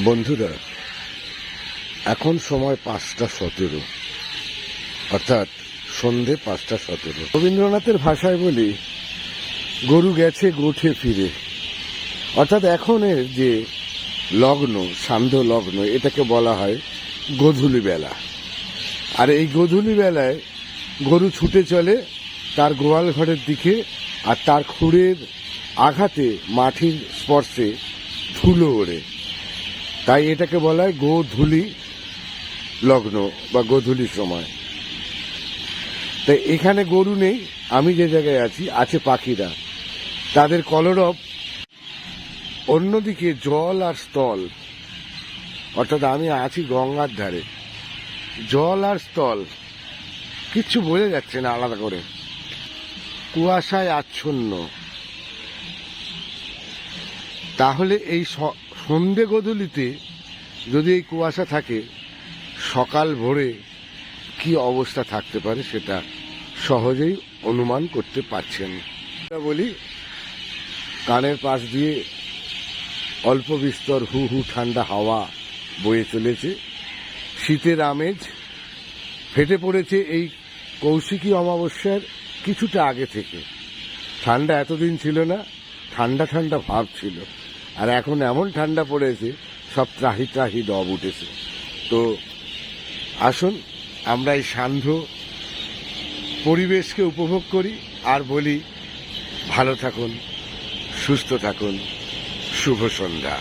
বন্ধুরা, এখন সময় 5:17, অর্থাৎ সন্ধে 5:17। রবীন্দ্রনাথের ভাষায় বলি, গরু গেছে গোঠে ফিরে। অর্থাৎ এখনের যে লগ্ন, সান্ধ্য লগ্ন, এটাকে বলা হয় গোধূলি বেলা। আর এই গোধূলি বেলায় গরু ছুটে চলে তার গোয়াল ঘরের দিকে, আর তার খুঁড়ের আঘাতে মাটির স্পর্শে ধুলো ওড়ে। তাই এটাকে বলা হয় গোধূলি লগ্ন বা গোধূলি সময়। তাই এখানে গরু নেই, আমি যে জায়গায় আছি আছে পাখিরা, তাদের কলরব। অন্যদিকে জল আর স্থল, অর্থাৎ আমি আছি গঙ্গার ধারে, জল আর স্থল কিচ্ছু বোঝা যাচ্ছে না আলাদা করে, কুয়াশায় আচ্ছন্ন। তাহলে এই সন্ধে গোধূলিতে যদি এই কুয়াশা থাকে, সকাল ভোরে কি অবস্থা থাকতে পারে সেটা সহজেই অনুমান করতে পারছেন। বলি, কানের পাশ দিয়ে অল্প বিস্তর হু হু ঠান্ডা হাওয়া বয়ে চলেছে। শীতের আমেজ ফেটে পড়েছে এই কৌশিকী অমাবস্যার কিছুটা আগে থেকে। ঠান্ডা এতদিন ছিল না, ঠান্ডা ঠান্ডা ভাব ছিল, আর এখন এমন ঠান্ডা পড়েছে সব ত্রাহি ত্রাহি ডব উঠেছে। তো আসুন আমরা এই সান্ধ্য পরিবেশকে উপভোগ করি আর বলি, ভালো থাকুন, সুস্থ থাকুন, শুভ সন্ধ্যা।